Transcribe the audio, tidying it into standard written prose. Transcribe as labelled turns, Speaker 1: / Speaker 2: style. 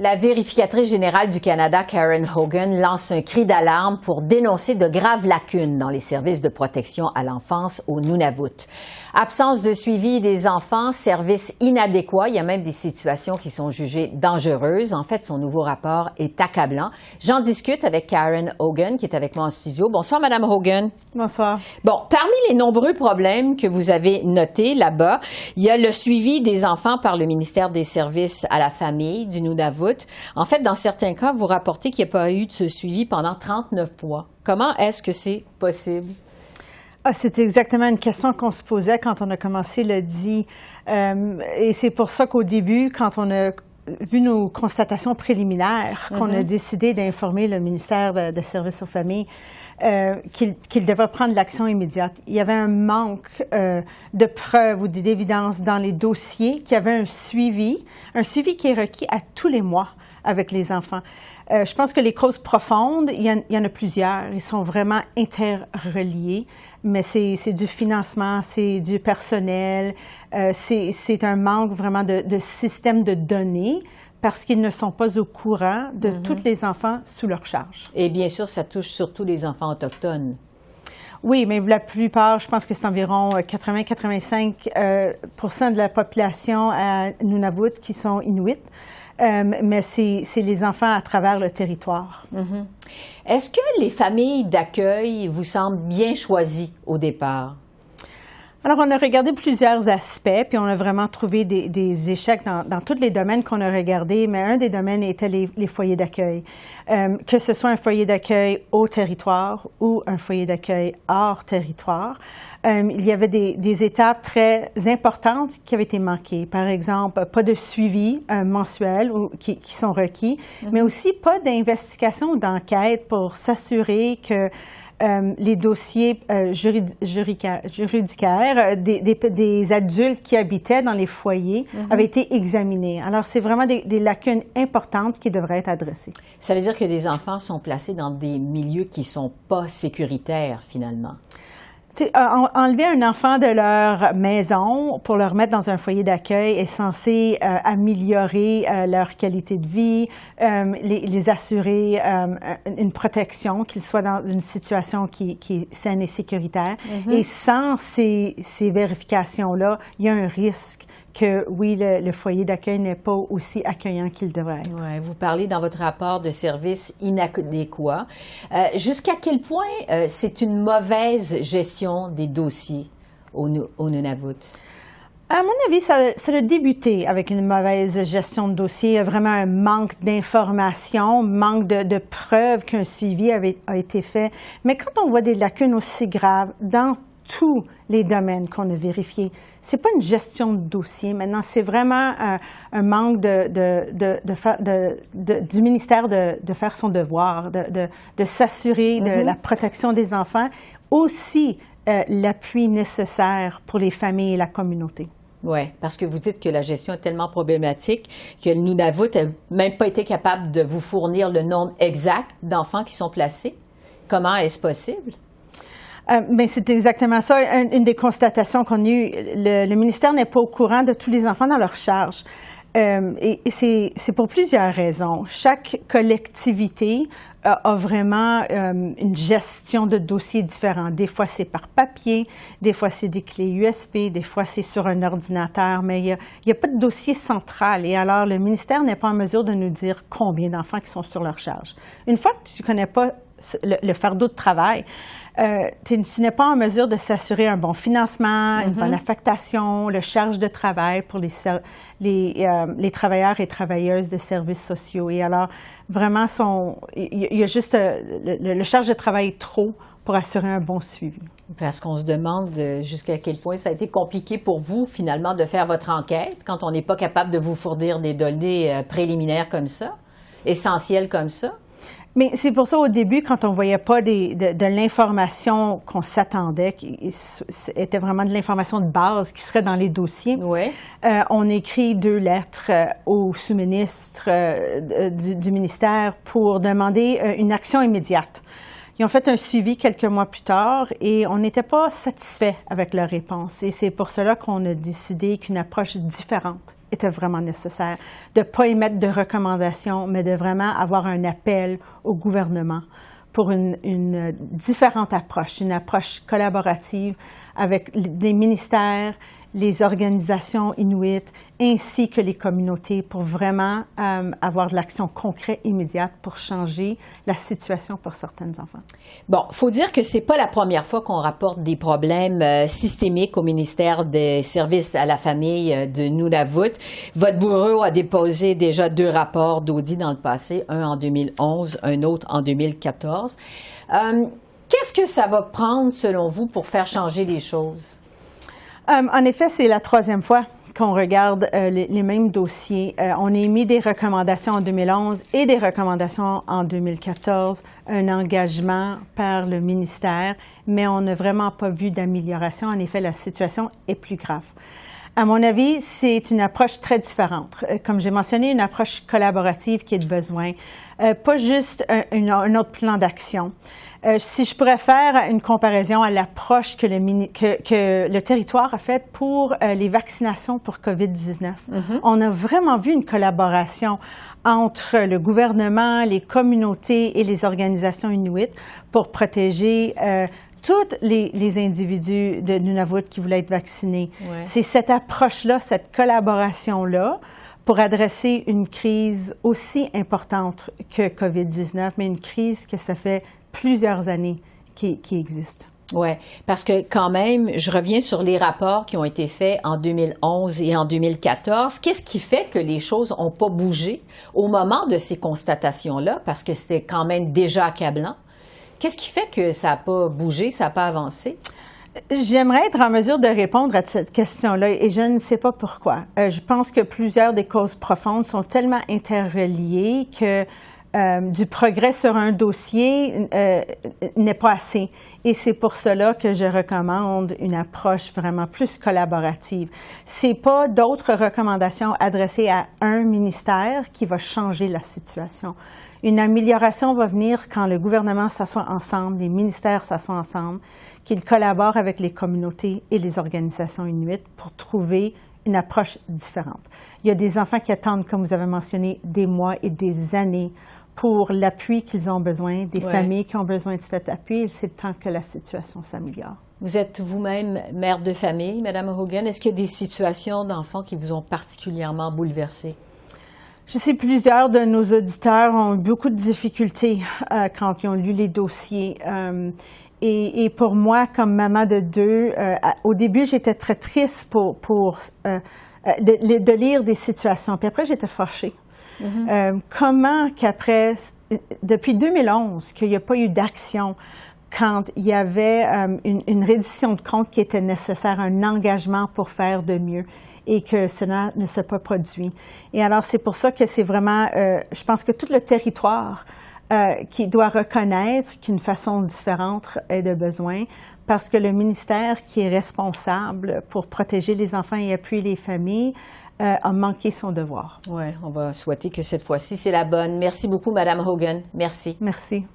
Speaker 1: La vérificatrice générale du Canada, Karen Hogan, lance un cri d'alarme pour dénoncer de graves lacunes dans les services de protection à l'enfance au Nunavut. Absence de suivi des enfants, services inadéquats, il y a même des situations qui sont jugées dangereuses. En fait, son nouveau rapport est accablant. J'en discute avec Karen Hogan, qui est avec moi en studio. Bonsoir, Madame Hogan.
Speaker 2: Bonsoir.
Speaker 1: Bon, parmi les nombreux problèmes que vous avez notés là-bas, il y a le suivi des enfants par le ministère des Services à la famille du Nunavut. En fait, dans certains cas, vous rapportez qu'il n'y a pas eu de ce suivi pendant 39 mois. Comment est-ce que c'est possible?
Speaker 2: C'est exactement une question qu'on se posait quand on a commencé le DI. Et c'est pour ça qu'au début, quand on a vu nos constatations préliminaires, qu'on a décidé d'informer le ministère des Services aux familles qu'il devait prendre l'action immédiate. Il y avait un manque de preuves ou d'évidence dans les dossiers, qu'il y avait un suivi qui est requis à tous les mois avec les enfants. Je pense que les causes profondes, il y en a plusieurs. Ils sont vraiment interreliés, mais c'est du financement, c'est du personnel, c'est un manque vraiment de système de données parce qu'ils ne sont pas au courant de tous les enfants sous leur charge.
Speaker 1: Et bien sûr, ça touche surtout les enfants autochtones.
Speaker 2: Oui, mais la plupart, je pense que c'est environ 80-85 % de la population à Nunavut qui sont Inuits. Mais c'est les enfants à travers le territoire.
Speaker 1: Est-ce que les familles d'accueil vous semblent bien choisies au départ?
Speaker 2: Alors, on a regardé plusieurs aspects, puis on a vraiment trouvé des échecs dans tous les domaines qu'on a regardés, mais un des domaines était les foyers d'accueil. Que ce soit un foyer d'accueil au territoire ou un foyer d'accueil hors territoire, il y avait des étapes très importantes qui avaient été manquées. Par exemple, pas de suivi mensuel qui sont requis, mais aussi pas d'investigation ou d'enquête pour s'assurer que les dossiers judiciaires des adultes qui habitaient dans les foyers avaient été examinés. Alors, c'est vraiment des lacunes importantes qui devraient être adressées.
Speaker 1: Ça veut dire que des enfants sont placés dans des milieux qui ne sont pas sécuritaires, finalement.
Speaker 2: Enlever un enfant de leur maison pour le remettre dans un foyer d'accueil est censé améliorer leur qualité de vie, les assurer une protection, qu'ils soient dans une situation qui est saine et sécuritaire. Et sans ces vérifications-là, il y a un risque que, oui, le foyer d'accueil n'est pas aussi accueillant qu'il devrait être.
Speaker 1: Ouais, vous parlez dans votre rapport de services inadéquats. Jusqu'à quel point c'est une mauvaise gestion des dossiers au Nunavut?
Speaker 2: À mon avis, ça a débuté avec une mauvaise gestion de dossier. Il y a vraiment un manque d'informations, manque de preuves qu'un suivi a été fait. Mais quand on voit des lacunes aussi graves dans tous les domaines qu'on a vérifiés, c'est pas une gestion de dossier. Maintenant, c'est vraiment un manque du ministère de faire son devoir, de s'assurer de la protection des enfants, aussi l'appui nécessaire pour les familles et la communauté.
Speaker 1: Oui, parce que vous dites que la gestion est tellement problématique que le Nunavut n'a même pas été capable de vous fournir le nombre exact d'enfants qui sont placés. Comment est-ce possible?
Speaker 2: Mais c'est exactement ça. Une des constatations qu'on a eues, le ministère n'est pas au courant de tous les enfants dans leur charge. Et c'est pour plusieurs raisons. Chaque collectivité a vraiment une gestion de dossiers différents. Des fois, c'est par papier, des fois, c'est des clés USB, des fois, c'est sur un ordinateur, mais il n'y a pas de dossier central. Et alors, le ministère n'est pas en mesure de nous dire combien d'enfants qui sont sur leur charge. Une fois que tu ne connais pas le fardeau de travail, tu n'es pas en mesure de s'assurer un bon financement, une bonne affectation, le charge de travail pour les travailleurs et travailleuses de services sociaux. Et alors, vraiment, il y a juste le charge de travail trop pour assurer un bon suivi.
Speaker 1: Parce qu'on se demande jusqu'à quel point ça a été compliqué pour vous, finalement, de faire votre enquête quand on n'est pas capable de vous fournir des données préliminaires comme ça, essentielles comme ça.
Speaker 2: Mais c'est pour ça, au début, quand on ne voyait pas de l'information qu'on s'attendait, qui était vraiment de l'information de base qui serait dans les dossiers, on écrit 2 lettres au sous-ministre du ministère pour demander une action immédiate. Ils ont fait un suivi quelques mois plus tard et on n'était pas satisfait avec leur réponse. Et c'est pour cela qu'on a décidé qu'une approche différente était vraiment nécessaire, de ne pas émettre de recommandations, mais de vraiment avoir un appel au gouvernement pour une différente approche, une approche collaborative avec les ministères, les organisations inuites, ainsi que les communautés, pour vraiment avoir de l'action concrète immédiate pour changer la situation pour certains enfants.
Speaker 1: Bon, il faut dire que c'est pas la première fois qu'on rapporte des problèmes systémiques au ministère des Services à la famille de Nunavut. Votre bureau a déposé déjà 2 rapports d'audit dans le passé, un en 2011, un autre en 2014. Qu'est-ce que ça va prendre, selon vous, pour faire changer les choses?
Speaker 2: En effet, c'est la 3e fois qu'on regarde les mêmes dossiers. On a émis des recommandations en 2011 et des recommandations en 2014, un engagement par le ministère, mais on n'a vraiment pas vu d'amélioration. En effet, la situation est plus grave. À mon avis, c'est une approche très différente. Comme j'ai mentionné, une approche collaborative qui est de besoin, pas juste un autre plan d'action. Si je pourrais faire une comparaison à l'approche que le territoire a faite pour les vaccinations pour COVID-19, on a vraiment vu une collaboration entre le gouvernement, les communautés et les organisations inuites pour protéger tous les individus de Nunavut qui voulaient être vaccinés. Ouais. C'est cette approche-là, cette collaboration-là, pour adresser une crise aussi importante que COVID-19, mais une crise que ça fait plusieurs années qui existe.
Speaker 1: Oui, parce que quand même, je reviens sur les rapports qui ont été faits en 2011 et en 2014. Qu'est-ce qui fait que les choses n'ont pas bougé au moment de ces constatations-là, parce que c'était quand même déjà accablant? Qu'est-ce qui fait que ça n'a pas bougé, ça n'a pas avancé?
Speaker 2: J'aimerais être en mesure de répondre à cette question-là et je ne sais pas pourquoi. Je pense que plusieurs des causes profondes sont tellement interreliées que du progrès sur un dossier n'est pas assez. Et c'est pour cela que je recommande une approche vraiment plus collaborative. C'est pas d'autres recommandations adressées à un ministère qui va changer la situation. Une amélioration va venir quand le gouvernement s'assoit ensemble, les ministères s'assoient ensemble, qu'ils collaborent avec les communautés et les organisations inuites pour trouver une approche différente. Il y a des enfants qui attendent, comme vous avez mentionné, des mois et des années pour l'appui qu'ils ont besoin, des familles qui ont besoin de cet appui, et c'est le temps que la situation s'améliore.
Speaker 1: Vous êtes vous-même mère de famille, Mme Hogan. Est-ce qu'il y a des situations d'enfants qui vous ont particulièrement bouleversée?
Speaker 2: Je sais que plusieurs de nos auditeurs ont eu beaucoup de difficultés quand ils ont lu les dossiers. Et pour moi, comme maman de 2, au début, j'étais très triste de lire des situations. Puis après, j'étais fâchée. Comment qu'après, depuis 2011, qu'il n'y a pas eu d'action quand il y avait une reddition de comptes qui était nécessaire, un engagement pour faire de mieux et que cela ne s'est pas produit. Et alors, c'est pour ça que c'est vraiment, je pense que tout le territoire qui doit reconnaître qu'une façon différente est de besoin, parce que le ministère qui est responsable pour protéger les enfants et appuyer les familles a manqué son devoir.
Speaker 1: Oui, on va souhaiter que cette fois-ci, c'est la bonne. Merci beaucoup, Mme Hogan. Merci.
Speaker 2: Merci.